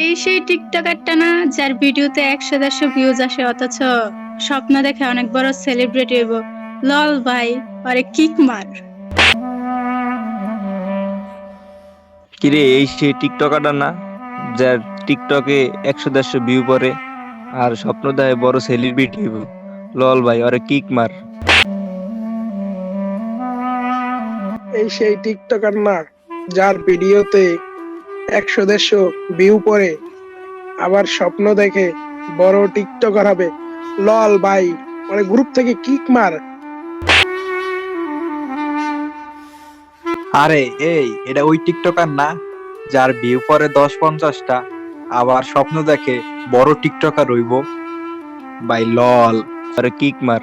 এই সেই টিকটকারটা না, যার ভিডিওতে 100-150 ভিউজ আসে, অথচ স্বপ্ন দেখে অনেক বড় সেলিব্রিটি হইব। লল ভাই, আরে কিক মার। কিরে, এই সেই টিকটকারটা না, যার টিকটকে 100-150 ভিউ পরে আর স্বপ্ন দেয় বড় সেলিব্রিটি হইব? লল ভাই, আরে কিক মার। এই সেই টিকটকার না, যার ভিডিওতে 100-150 ভিউ পড়ে আবার স্বপ্ন দেখে বড় টিকটকার হবে? লল ভাই, মানে গ্রুপ থেকে কিক মার। আরে এটা ওই টিকটকার না, যার ভিউ পরে 10-50টা, আবার স্বপ্ন দেখে বড় টিকটকার হইব? ভাই লল। আরে কিক মার।